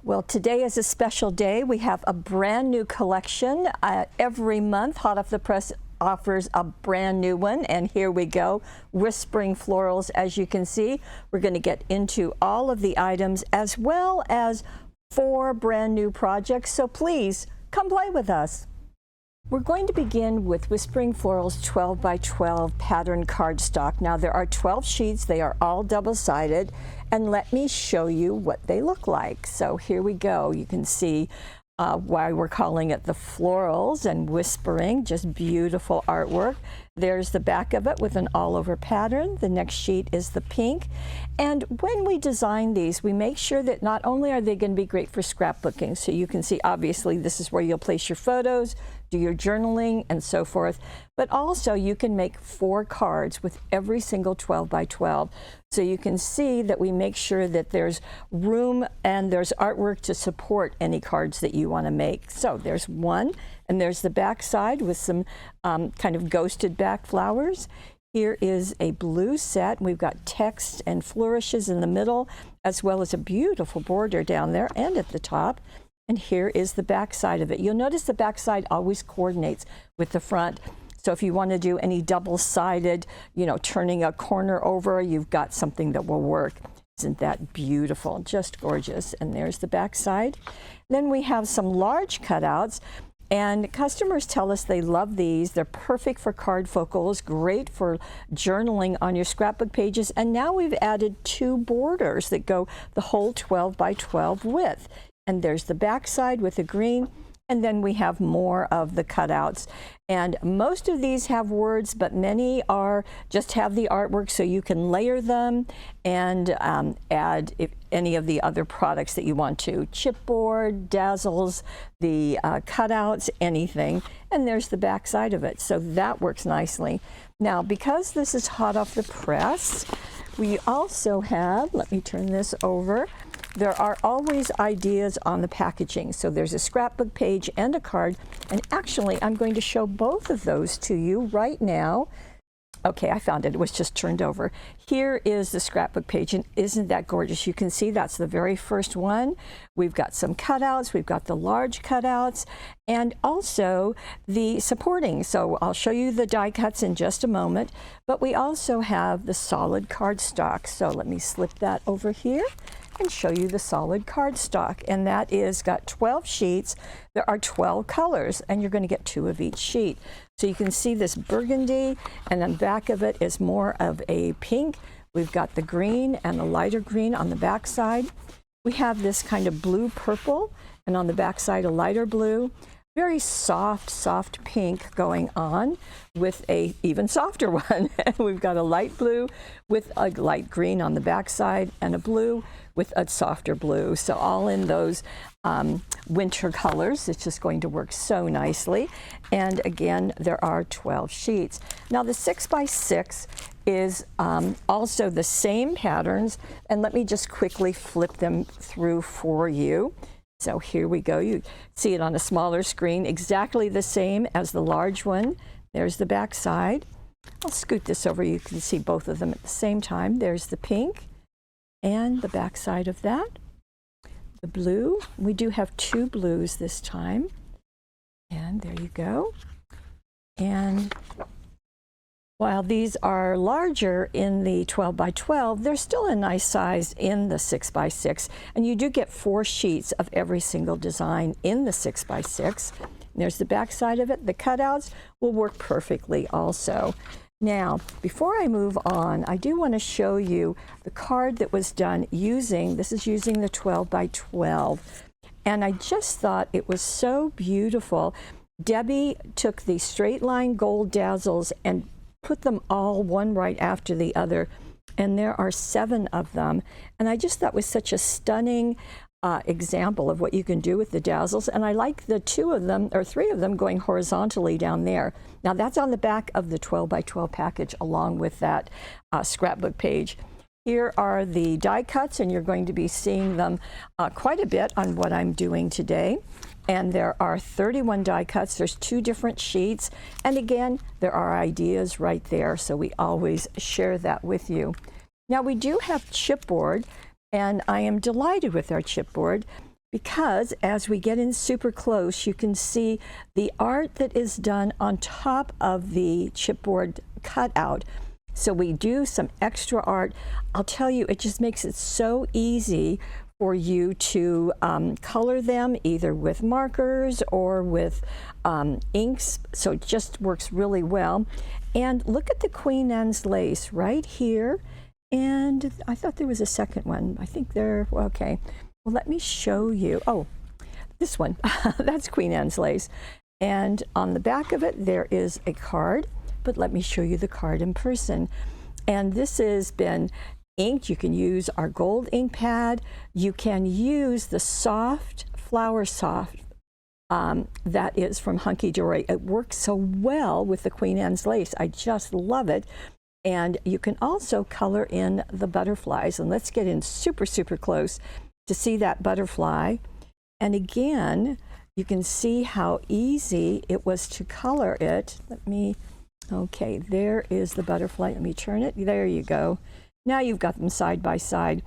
Well, today is a special day. We have a brand new collection. Every month, Hot Off the Press offers a brand new one, and here we go. Whispering Florals, as you can see. We're going to get into all of the items as well as 4 brand new projects, so please come play with us. We're going to begin with Whispering Florals 12 by 12 pattern cardstock. Now there are 12 sheets, they are all double-sided, and let me show you what they look like. So here we go. You can see why we're calling it the Florals and Whispering, just beautiful artwork. There's the back of it with an all-over pattern. The next sheet is the pink. And when we design these, we make sure that not only are they going to be great for scrapbooking, so you can see obviously this is where you'll place your photos, do your journaling, and so forth, but also you can make 4 cards with every single 12 by 12. So you can see that we make sure that there's room and there's artwork to support any cards that you want to make. So there's one, and there's the back side with some kind of ghosted back flowers. Here is a blue set. We've got text and flourishes in the middle, as well as a beautiful border down there and at the top. And here is the back side of it. You'll notice the back side always coordinates with the front. So if you want to do any double-sided, you know, turning a corner over, you've got something that will work. Isn't that beautiful? Just gorgeous. And there's the back side. Then we have some large cutouts. And customers tell us they love these. They're perfect for card focals, great for journaling on your scrapbook pages. And now we've added 2 borders that go the whole 12 by 12 width. And there's the back side with the green. And then we have more of the cutouts. And most of these have words, but many are just have the artwork, so you can layer them and add any of the other products that you want to. Chipboard, dazzles, the cutouts, anything. And there's the back side of it. So that works nicely. Now, because this is hot off the press, we also have, let me turn this over, there are always ideas on the packaging. So there's a scrapbook page and a card. And actually, I'm going to show both of those to you right now. Okay, I found it. It was just turned over. Here is the scrapbook page, and isn't that gorgeous? You can see that's the very first one. We've got some cutouts. We've got the large cutouts, and also the supporting. So I'll show you the die cuts in just a moment, but we also have the solid cardstock. So let me slip that over here and show you the solid cardstock, and that is got 12 sheets. There are 12 colors, and you're going to get 2 of each sheet. So you can see this burgundy, and on the back of it is more of a pink. We've got the green and the lighter green on the back side. We have this kind of blue purple, and on the back side a lighter blue. Very soft pink going on with a even softer one. We've got a light blue with a light green on the back side and a blue with a softer blue. So all in those winter colors. It's just going to work so nicely. And again, there are 12 sheets. Now the 6 by 6 is also the same patterns. And let me just quickly flip them through for you. So here we go. You see it on a smaller screen, exactly the same as the large one. There's the back side. I'll scoot this over. You can see both of them at the same time. There's the pink and the back side of that. The blue. We do have 2 blues this time. And there you go. And while these are larger in the 12 by 12, they're still a nice size in the 6 by 6. And you do get 4 sheets of every single design in the 6 by 6. And there's the back side of it. The cutouts will work perfectly also. Now, before I move on, I do want to show you the card that was done using, this is using the 12 by 12. And I just thought it was so beautiful. Debbie took the straight line gold dazzles and put them all one right after the other, and there are 7 of them. And I just thought was such a stunning example of what you can do with the dazzles. And I like the 2 of them, or 3 of them, going horizontally down there. Now that's on the back of the 12 by 12 package along with that scrapbook page. Here are the die cuts, and you're going to be seeing them quite a bit on what I'm doing today. And there are 31 die cuts. There's 2 different sheets. And again, there are ideas right there. So we always share that with you. Now we do have chipboard, and I am delighted with our chipboard. because as we get in super close, you can see the art that is done on top of the chipboard cutout. So we do some extra art. I'll tell you, it just makes it so easy for you to color them either with markers or with inks. So it just works really well. And look at the Queen Anne's lace right here. And I thought there was a second one. I think there, okay. Well, let me show you. Oh, this one, that's Queen Anne's lace. And on the back of it, there is a card, but let me show you the card in person. And this has been inked. You can use our gold ink pad. You can use the soft, Flower Soft, that is from Hunky Dory. It works so well with the Queen Anne's lace. I just love it. And you can also color in the butterflies. And let's get in super, super close to see that butterfly. And again, you can see how easy it was to color it. Okay, there is the butterfly. Let me turn it. There you go. Now you've got them side by side.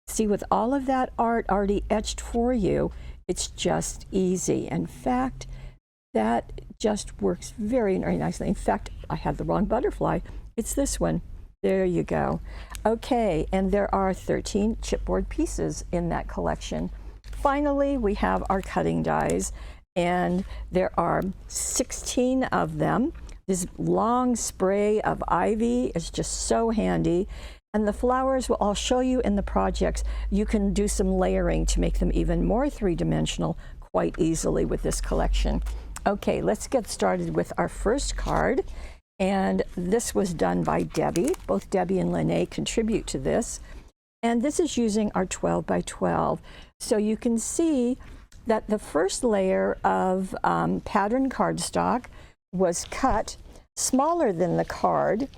See, with all of that art already etched for you, it's just easy. In fact, that just works very, very nicely. In fact, I had the wrong butterfly. It's this one. There you go. Okay, and there are 13 chipboard pieces in that collection. Finally, we have our cutting dies, and there are 16 of them. This long spray of ivy is just so handy. And the flowers, well, I'll show you in the projects. You can do some layering to make them even more three-dimensional quite easily with this collection. Okay, let's get started with our first card. And this was done by Debbie. Both Debbie and Lene contribute to this. And this is using our 12 by 12. So you can see that the first layer of pattern cardstock was cut smaller than the card.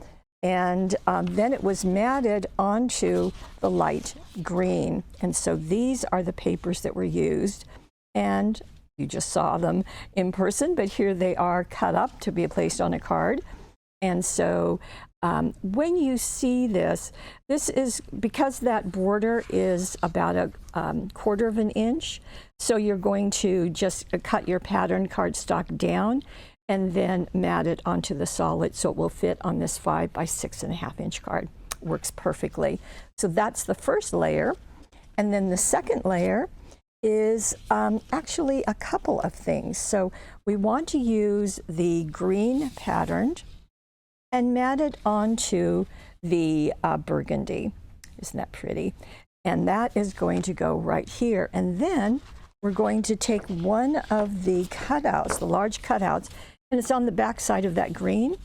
And then it was matted onto the light green. And so these are the papers that were used. And you just saw them in person, but here they are cut up to be placed on a card. And so when you see this, this is because that border is about a 1/4 of an inch. So you're going to just cut your pattern cardstock down and then mat it onto the solid so it will fit on this 5 by 6.5 inch card. Works perfectly. So that's the first layer. And then the second layer is actually a couple of things. So we want to use the green patterned and mat it onto the burgundy. Isn't that pretty? And that is going to go right here. And then we're going to take one of the cutouts, the large cutouts, and it's on the back side of that green.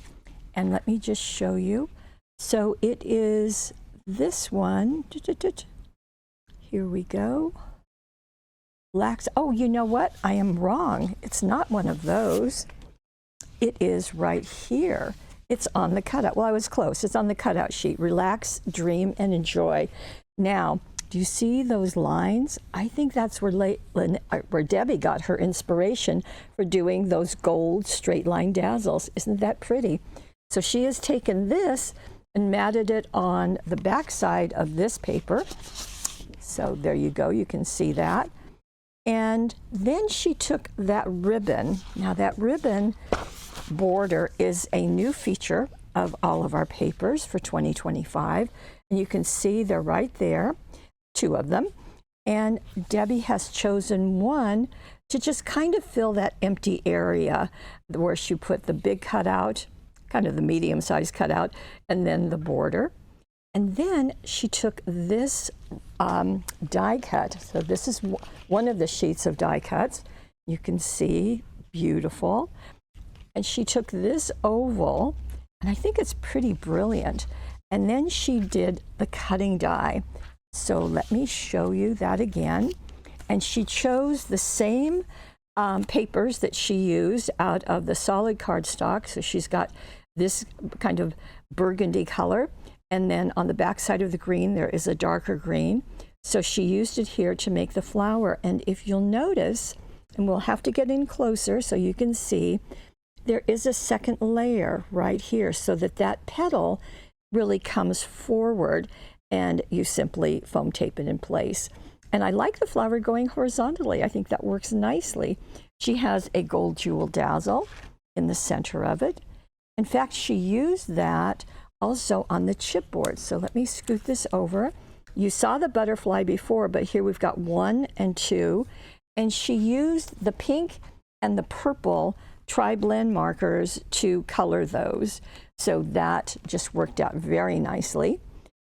And let me just show you. So it is this one. Here we go. Oh, you know what? I am wrong. It's not one of those. It is right here. It's on the cutout. Well, I was close. It's on the cutout sheet. Relax, dream, and enjoy. Now, do you see those lines? I think that's where Debbie got her inspiration for doing those gold straight line dazzles. Isn't that pretty? So she has taken this and matted it on the back side of this paper. So there you go. You can see that. And then she took that ribbon. Now that ribbon border is a new feature of all of our papers for 2025. And you can see they're right there, 2 of them. And Debbie has chosen one to just kind of fill that empty area where she put the big cutout, kind of the medium-sized cutout, and then the border. And then she took this die cut. So this is one of the sheets of die cuts. You can see, beautiful. And she took this oval, and I think it's pretty brilliant. And then she did the cutting die. So let me show you that again. And she chose the same papers that she used out of the solid cardstock. So she's got this kind of burgundy color. And then on the back side of the green, there is a darker green. So she used it here to make the flower. And if you'll notice, and we'll have to get in closer so you can see, there is a second layer right here so that that petal really comes forward, and you simply foam tape it in place. And I like the flower going horizontally. I think that works nicely. She has a gold jewel dazzle in the center of it. In fact, she used that also on the chipboard. So let me scoot this over. You saw the butterfly before, but here we've got 1 and 2. And she used the pink and the purple tri-blend markers to color those. So that just worked out very nicely.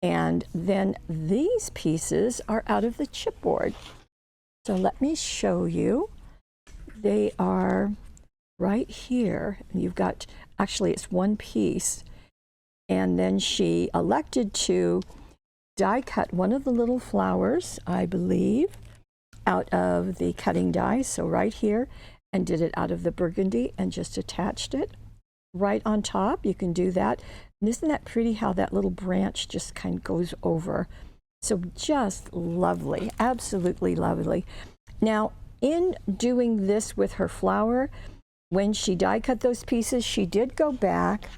And then these pieces are out of the chipboard. So let me show you. They are right here. And you've got, actually it's one piece. And then she elected to die cut one of the little flowers, I believe, out of the cutting die. So right here, and did it out of the burgundy and just attached it right on top. You can do that. And isn't that pretty how that little branch just kind of goes over? So just lovely, absolutely lovely. Now, in doing this with her flower, when she die cut those pieces, she did go back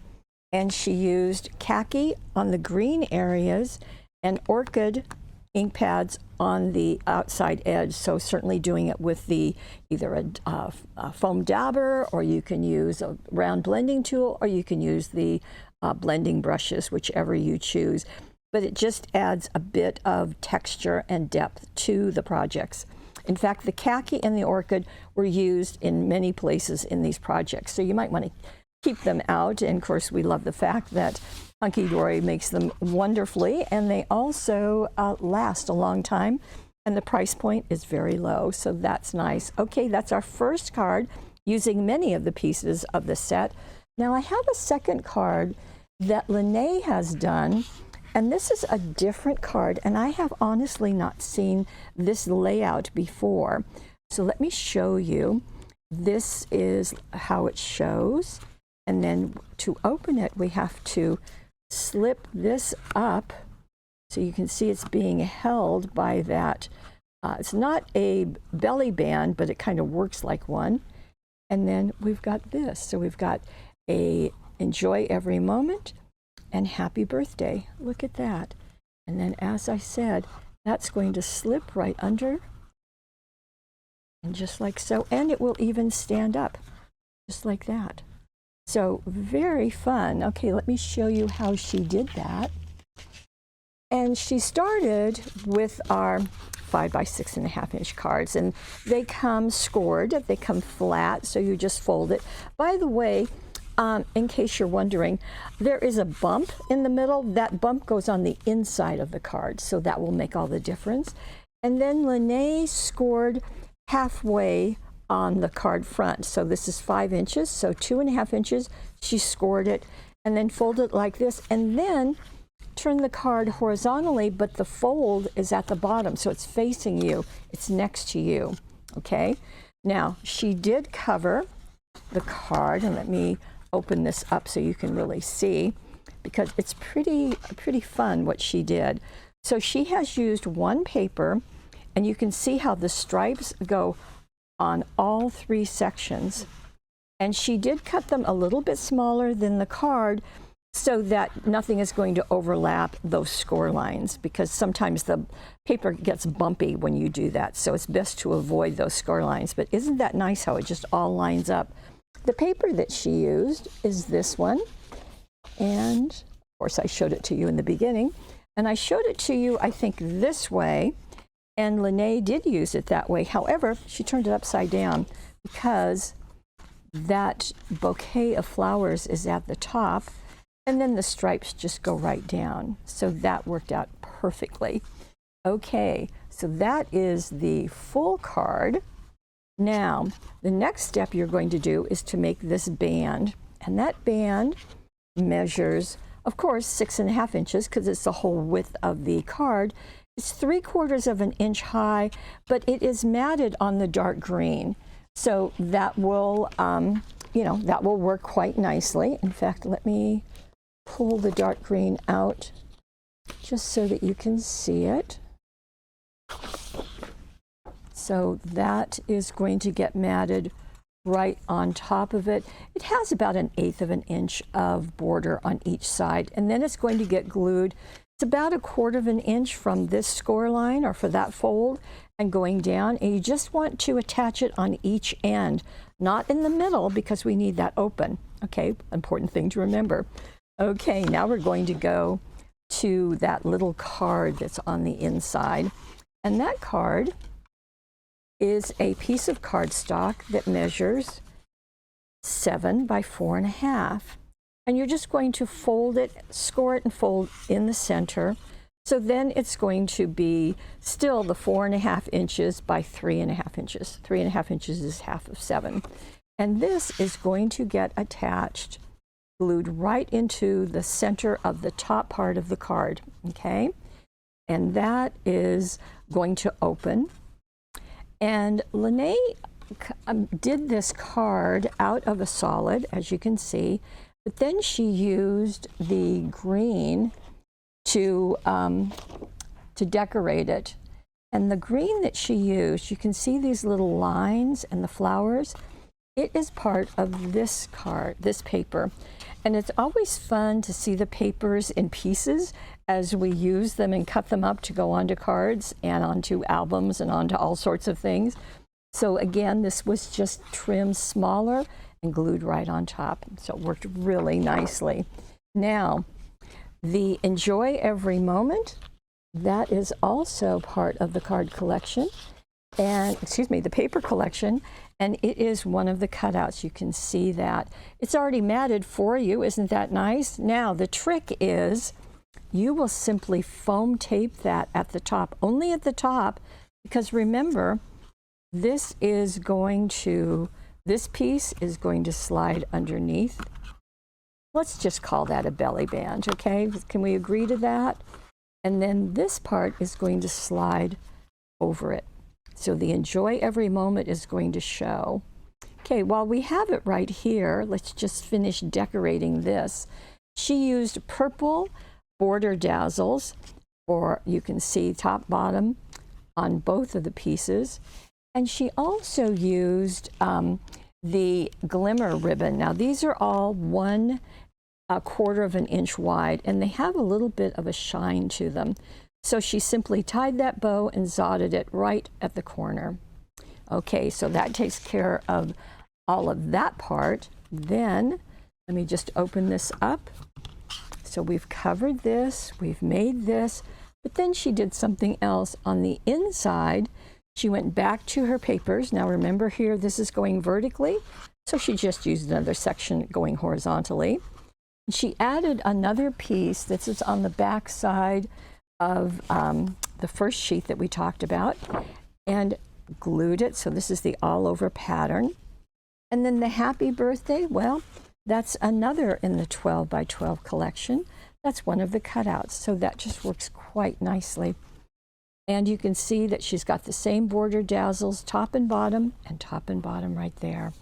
and she used khaki on the green areas and orchid ink pads on the outside edge. So certainly doing it with the either a foam dabber, or you can use a round blending tool, or you can use the blending brushes, whichever you choose. But it just adds a bit of texture and depth to the projects. In fact, the khaki and the orchid were used in many places in these projects. So you might want to keep them out. And of course, we love the fact that Hunky Dory makes them wonderfully, and they also last a long time, and the price point is very low, so that's nice. Okay, that's our first card using many of the pieces of the set. Now I have a second card that Lene has done, and this is a different card, and I have honestly not seen this layout before. So let me show you. This is how it shows, and then to open it, we have to slip this up so you can see it's being held by that. It's not a belly band, but it kind of works like one. And then we've got this. So we've got a enjoy every moment and happy birthday. Look at that. And then, as I said, that's going to slip right under, and just like so. And it will even stand up just like that. So very fun. Okay, let me show you how she did that. And she started with our 5 by 6.5 inch cards, and they come scored, they come flat, so you just fold it. By the way, in case you're wondering, there is a bump in the middle. That bump goes on the inside of the card, so that will make all the difference. And then Lene scored halfway on the card front. So this is 5 inches, so 2.5 inches. She scored it and then folded it like this, and then turn the card horizontally, but the fold is at the bottom, so it's facing you. It's next to you, okay? Now, she did cover the card, and let me open this up so you can really see, because it's pretty fun what she did. So she has used one paper, and you can see how the stripes go on all 3 sections. And she did cut them a little bit smaller than the card so that nothing is going to overlap those score lines, because sometimes the paper gets bumpy when you do that. So it's best to avoid those score lines. But isn't that nice how it just all lines up? The paper that she used is this one. And of course, I showed it to you in the beginning. And I showed it to you, I think, this way. And Lene did use it that way. However, she turned it upside down because that bouquet of flowers is at the top, and then the stripes just go right down. So that worked out perfectly. Okay, so that is the full card. Now, the next step you're going to do is to make this band. And that band measures, of course, 6.5 inches, because it's the whole width of the card. It's 3/4 of an inch high, but it is matted on the dark green. So that will, that will work quite nicely. In fact, let me pull the dark green out just so that you can see it. So that is going to get matted right on top of it. It has about 1/8 of an inch of border on each side, and then it's going to get glued It's about 1/4 of an inch from this score line or for that fold and going down, and you just want to attach it on each end, not in the middle because we need that open. Okay, important thing to remember. Okay, now we're going to go to that little card that's on the inside, and that card is a piece of cardstock that measures 7 by 4.5. And you're just going to fold it, score it and fold in the center. So then it's going to be still the 4.5 inches by 3.5 inches. 3.5 inches is half of 7. And this is going to get attached, glued right into the center of the top part of the card, okay? And that is going to open. And Lene did this card out of a solid, as you can see, but then she used the green to decorate it. And the green that she used, you can see these little lines and the flowers. It is part of this card, this paper. And it's always fun to see the papers in pieces as we use them and cut them up to go onto cards and onto albums and onto all sorts of things. So again, this was just trimmed smaller and glued right on top. So it worked really nicely. Now, the Enjoy Every Moment, that is also part of the card collection, and excuse me, the paper collection, and it is one of the cutouts. You can see that. It's already matted for you. Isn't that nice? Now, the trick is you will simply foam tape that at the top, only at the top, because remember, this piece is going to slide underneath. Let's just call that a belly band, okay? Can we agree to that? And then this part is going to slide over it. So the Enjoy Every Moment is going to show. Okay, while we have it right here, let's just finish decorating this. She used purple border dazzles, or you can see top, bottom on both of the pieces. And she also used the glimmer ribbon. Now these are all 1/4 of an inch wide, and they have a little bit of a shine to them. So she simply tied that bow and zotted it right at the corner. Okay, so that takes care of all of that part. Then let me just open this up. So we've covered this, we've made this, but then she did something else on the inside. She went back to her papers. Now remember here, this is going vertically, so she just used another section going horizontally. She added another piece that is on the back side of the first sheet that we talked about and glued it. So this is the all over pattern. And then the Happy Birthday, well, that's another in the 12 by 12 collection. That's one of the cutouts. So that just works quite nicely. And you can see that she's got the same border dazzles, top and bottom right there.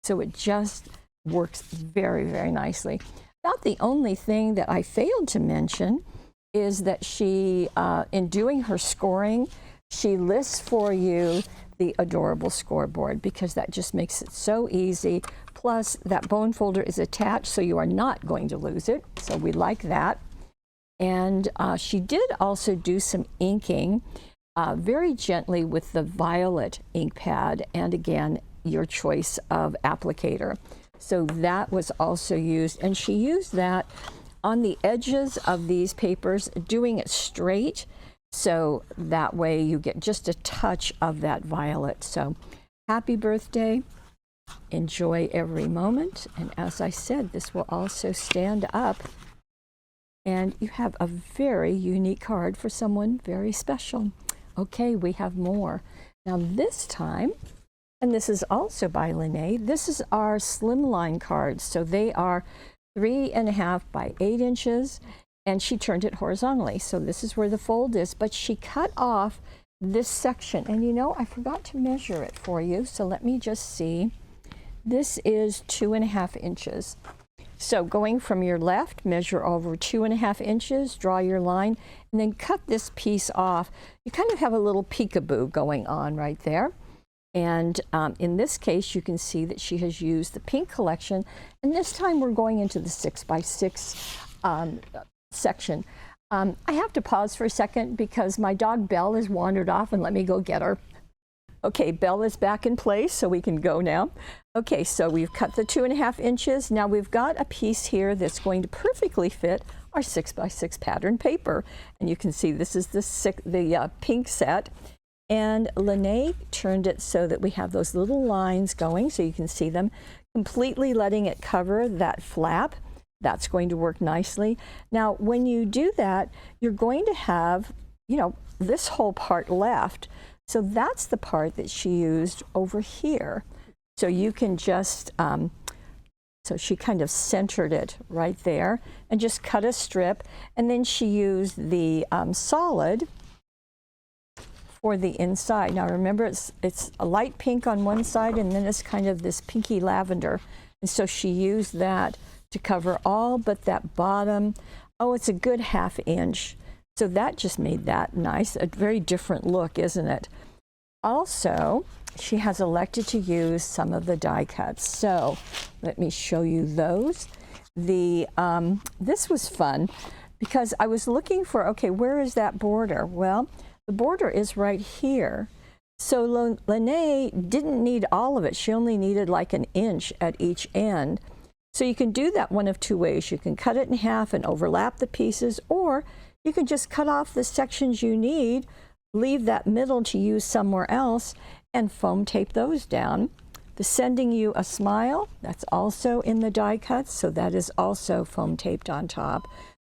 So it just works very, very nicely. About the only thing that I failed to mention is that she, in doing her scoring, she lists for you the adorable scoreboard, because that just makes it so easy. Plus, that bone folder is attached, so you are not going to lose it. So we like that. And she did also do some inking very gently with the violet ink pad, and again, your choice of applicator. So that was also used, and she used that on the edges of these papers, doing it straight, so that way you get just a touch of that violet. So happy birthday, enjoy every moment, and as I said, this will also stand up, and you have a very unique card for someone very special. Okay, we have more. Now this time, and this is also by Lene, this is our Slimline cards. So they are 3.5 by 8 inches, and she turned it horizontally. So this is where the fold is, but she cut off this section. And you know, I forgot to measure it for you, so let me just see. This is 2.5 inches. So going from your left, measure over 2.5 inches, draw your line, and then cut this piece off. You kind of have a little peekaboo going on right there. And in this case, you can see that she has used the pink collection. And this time we're going into the 6 by 6 section. I have to pause for a second because my dog Belle has wandered off, and let me go get her. Okay, Belle is back in place, so we can go now. Okay, so we've cut the 2.5 inches. Now we've got a piece here that's going to perfectly fit our 6x6 pattern paper. And you can see this is the pink set. And Lene turned it so that we have those little lines going so you can see them, completely letting it cover that flap. That's going to work nicely. Now, when you do that, you're going to have, you know, this whole part left. So that's the part that she used over here. So you can just, so she kind of centered it right there and just cut a strip. And then she used the solid for the inside. Now remember, it's a light pink on one side, and then it's kind of this pinky lavender. And so she used that to cover all but that bottom. Oh, it's a good 1/2 inch. So that just made that nice, a very different look, isn't it? Also, she has elected to use some of the die cuts. So let me show you those. This was fun because I was looking for, okay, where is that border? Well, the border is right here. So Lene didn't need all of it. She only needed like 1 inch at each end. So you can do that one of 2 ways. You can cut it in half and overlap the pieces, or you can just cut off the sections you need, leave that middle to use somewhere else, and foam tape those down. The Sending You a Smile, that's also in the die cuts, so that is also foam taped on top.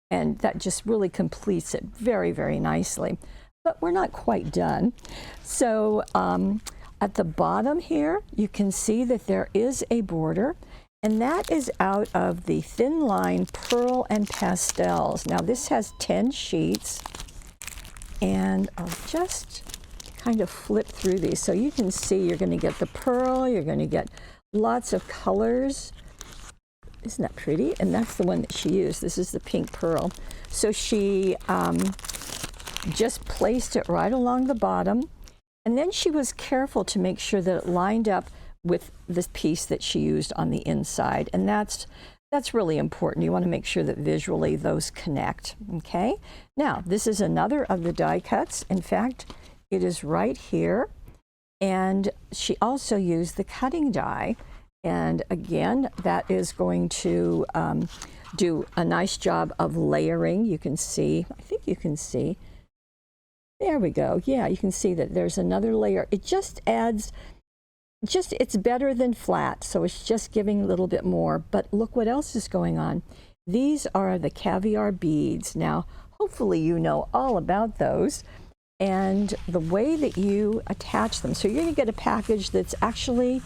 And that just really completes it very, very nicely. But we're not quite done. So at the bottom here, you can see that there is a border, and that is out of the Thin Line Pearl and Pastels. Now this has 10 sheets, and I'll just kind of flip through these. So you can see you're going to get the pearl, you're going to get lots of colors. Isn't that pretty? And that's the one that she used. This is the pink pearl. So she just placed it right along the bottom, and then she was careful to make sure that it lined up with this piece that she used on the inside, and that's really important. You want to make sure that visually those connect. Okay, now this is another of the die cuts. In fact, it is right here, and she also used the cutting die, and again that is going to do a nice job of layering. You can see, I think you can see, there we go. Yeah, you can see that there's another layer. It just adds, it's better than flat, so it's just giving a little bit more. But look what else is going on. These are the caviar beads. Now, hopefully you know all about those and the way that you attach them. So you're going to get a package that's actually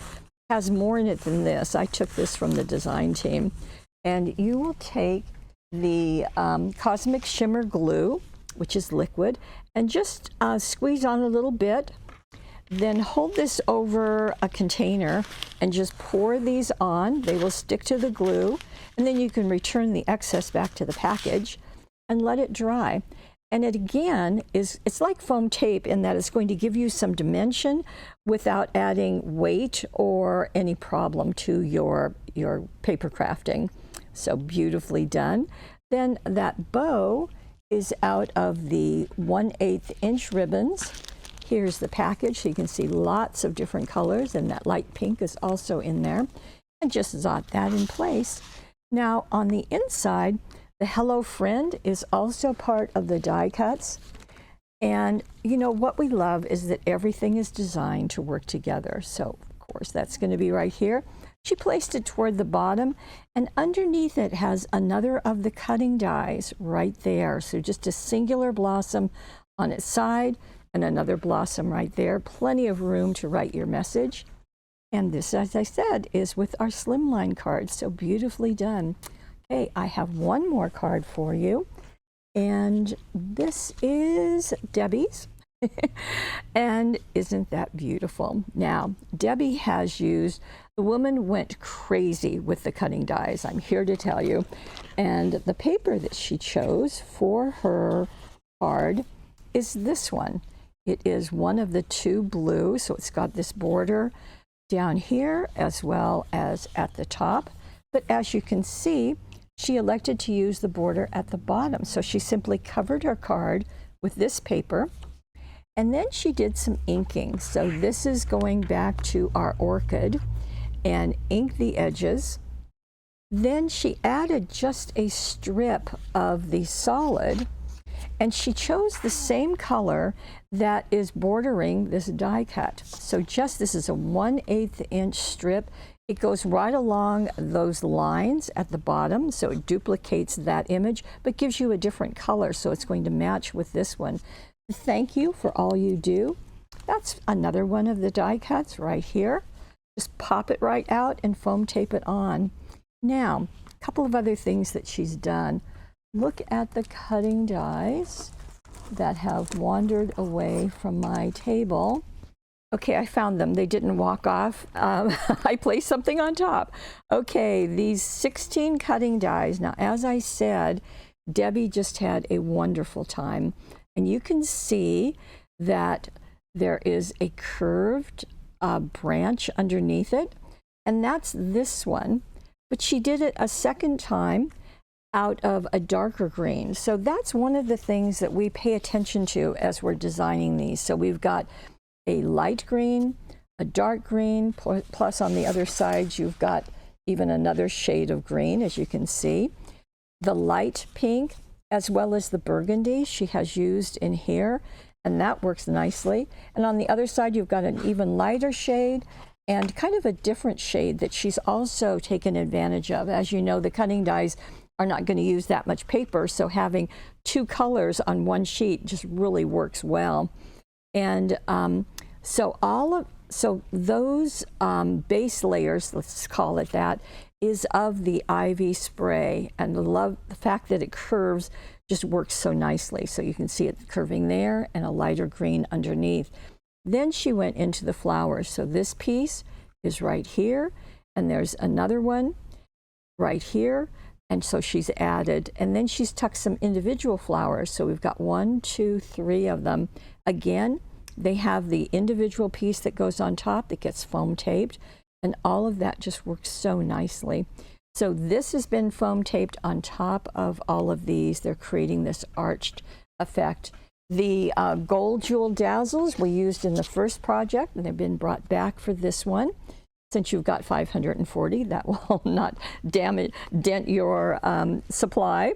has more in it than this. I took this from the design team. And you will take the Cosmic Shimmer glue, which is liquid, and just squeeze on a little bit. Then hold this over a container and just pour these on. They will stick to the glue, and then you can return the excess back to the package and let it dry. And it again it's like foam tape in that it's going to give you some dimension without adding weight or any problem to your paper crafting. So beautifully done. Then that bow is out of the 1/8 inch ribbons. Here's the package, so you can see lots of different colors, and that light pink is also in there. And just dot that in place. Now on the inside, the Hello Friend is also part of the die cuts. And you know what we love is that everything is designed to work together. So of course that's going to be right here. She placed it toward the bottom, and underneath it has another of the cutting dies right there. So just a singular blossom on its side and another blossom right there. Plenty of room to write your message. And this, as I said, is with our Slimline cards. So beautifully done. Okay, I have one more card for you. And this is Debbie's. And isn't that beautiful? Now, Debbie has used, the woman went crazy with the cutting dies, I'm here to tell you. And the paper that she chose for her card is this one. It is one of the 2 blue, so it's got this border down here as well as at the top. But as you can see, she elected to use the border at the bottom. So she simply covered her card with this paper, and then she did some inking. So this is going back to our orchid, and inked the edges. Then she added just a strip of the solid, and she chose the same color that is bordering this die cut. So this is a 1/8 inch strip. It goes right along those lines at the bottom, so it duplicates that image, but gives you a different color, so it's going to match with this one. Thank you for all you do. That's another one of the die cuts right here. Just pop it right out and foam tape it on. Now, a couple of other things that she's done. Look at the cutting dies that have wandered away from my table. Okay, I found them. They didn't walk off. I placed something on top. Okay, these 16 cutting dies. Now, as I said, Debbie just had a wonderful time. And you can see that there is a curved branch underneath it. And that's this one. But she did it a second time out of a darker green. So that's one of the things that we pay attention to as we're designing these. So we've got a light green, a dark green, plus on the other side you've got even another shade of green, as you can see. The light pink as well as the burgundy she has used in here, and that works nicely. And on the other side you've got an even lighter shade and kind of a different shade that she's also taken advantage of. As you know, the cutting dies are not going to use that much paper, so having two colors on one sheet just really works well. And so those base layers, let's call it that, is of the ivy spray, and the fact that it curves just works so nicely. So you can see it curving there and a lighter green underneath. Then she went into the flowers. So this piece is right here, and there's another one right here. And so she's added, and then she's tucked some individual flowers. So we've got 1, 2, 3 of them. Again, they have the individual piece that goes on top that gets foam taped, and all of that just works so nicely. So this has been foam taped on top of all of these. They're creating this arched effect. The gold jewel dazzles we used in the first project, and they've been brought back for this one. Since you've got 540, that will not dent your supply.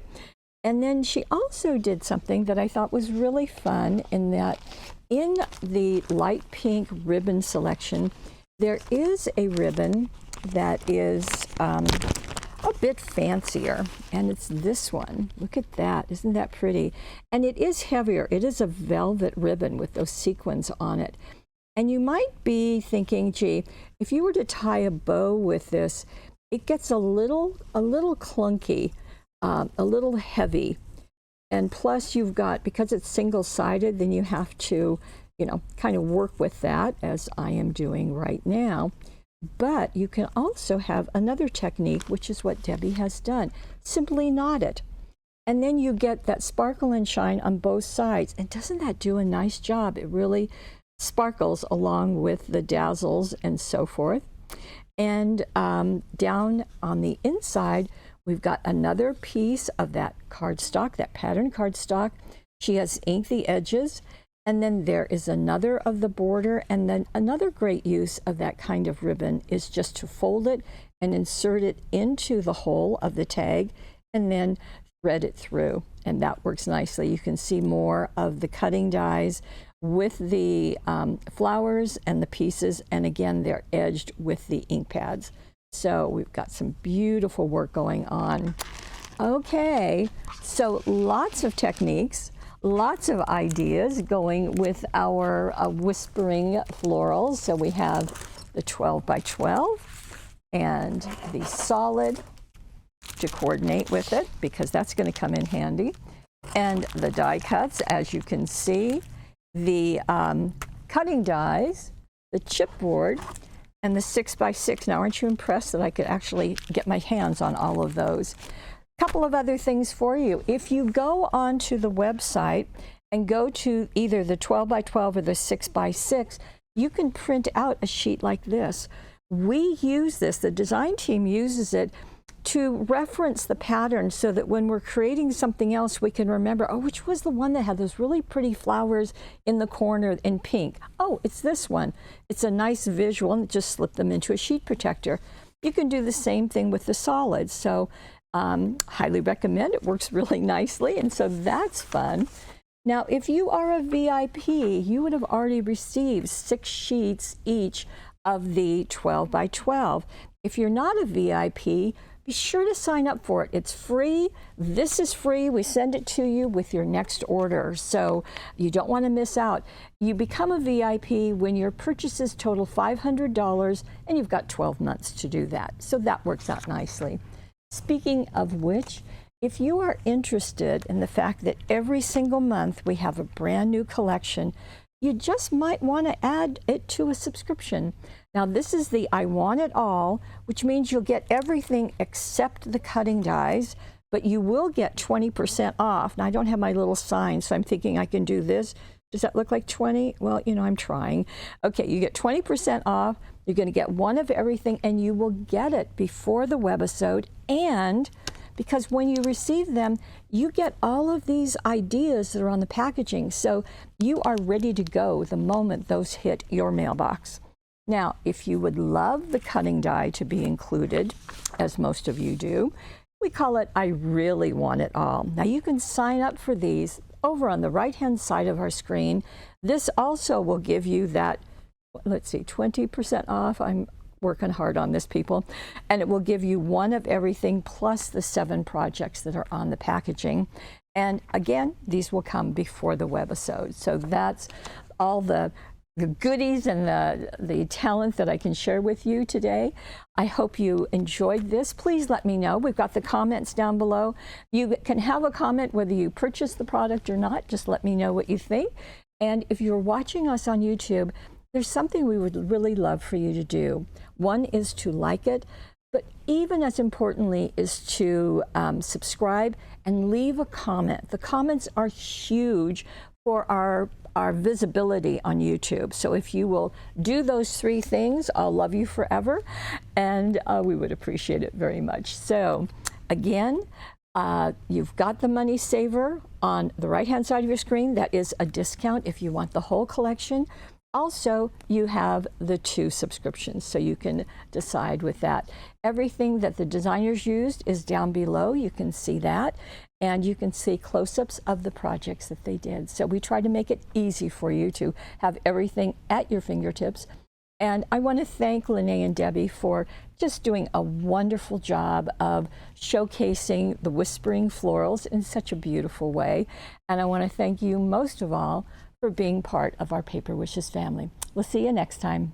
And then she also did something that I thought was really fun, in that in the light pink ribbon selection, there is a ribbon that is a bit fancier, and it's this one. Look at that. Isn't that pretty? And it is heavier. It is a velvet ribbon with those sequins on it. And you might be thinking, gee, if you were to tie a bow with this, it gets a little clunky, a little heavy. And plus you've got, because it's single-sided, then you have to, kind of work with that, as I am doing right now. But you can also have another technique, which is what Debbie has done. Simply knot it. And then you get that sparkle and shine on both sides. And doesn't that do a nice job? It really sparkles along with the dazzles and so forth. And down on the inside, we've got another piece of that cardstock, that pattern cardstock. She has inked the edges, and then there is another of the border. And then another great use of that kind of ribbon is just to fold it and insert it into the hole of the tag, and then thread it through, and that works nicely. You can see more of the cutting dies with the flowers and the pieces, and again, they're edged with the ink pads. So we've got some beautiful work going on. Okay, so lots of techniques, lots of ideas going with our whispering florals. So we have the 12 by 12 and the solid to coordinate with it, because that's going to come in handy. And the die cuts, as you can see, the cutting dies, the chipboard, and the 6 by 6. Now, aren't you impressed that I could actually get my hands on all of those? A couple of other things for you. If you go onto the website and go to either the 12 by 12 or the 6 by 6, you can print out a sheet like this. We use this, the design team uses it to reference the pattern so that when we're creating something else, we can remember, oh, which was the one that had those really pretty flowers in the corner in pink? Oh, it's this one. It's a nice visual, and just slip them into a sheet protector. You can do the same thing with the solids. So highly recommend. It works really nicely, and so that's fun. Now, if you are a VIP, you would have already received 6 sheets each of the 12 by 12. If you're not a VIP, be sure to sign up for it. It's free. This is free. We send it to you with your next order, so you don't want to miss out. You become a VIP when your purchases total $500, and you've got 12 months to do that. So that works out nicely. Speaking of which, if you are interested in the fact that every single month we have a brand new collection, you just might want to add it to a subscription. Now, this is the I Want It All, which means you'll get everything except the cutting dies, but you will get 20% off. Now, I don't have my little sign, so I'm thinking I can do this. Does that look like 20? Well, you know, I'm trying. Okay, you get 20% off. You're going to get one of everything, and you will get it before the webisode. And because when you receive them, you get all of these ideas that are on the packaging. So you are ready to go the moment those hit your mailbox. Now, if you would love the cutting die to be included, as most of you do, we call it I Really Want It All. Now, you can sign up for these over on the right-hand side of our screen. This also will give you that, let's see, 20% off. I'm working hard on this, people. And it will give you one of everything plus the 7 projects that are on the packaging. And again, these will come before the webisode. So that's all the goodies and the talent that I can share with you today. I hope you enjoyed this. Please let me know. We've got the comments down below. You can have a comment whether you purchase the product or not. Just let me know what you think. And if you're watching us on YouTube, there's something we would really love for you to do. One is to like it, but even as importantly is to subscribe and leave a comment. The comments are huge for our visibility on YouTube. So if you will do those 3 things, I'll love you forever, and we would appreciate it very much. So again, you've got the Money Saver on the right-hand side of your screen. That is a discount if you want the whole collection. Also, you have the 2 subscriptions, so you can decide with that. Everything that the designers used is down below. You can see that, and you can see close-ups of the projects that they did. So we try to make it easy for you to have everything at your fingertips. And I want to thank Lene and Debbie for just doing a wonderful job of showcasing the Whispering Florals in such a beautiful way. And I want to thank you most of all for being part of our Paper Wishes family. We'll see you next time.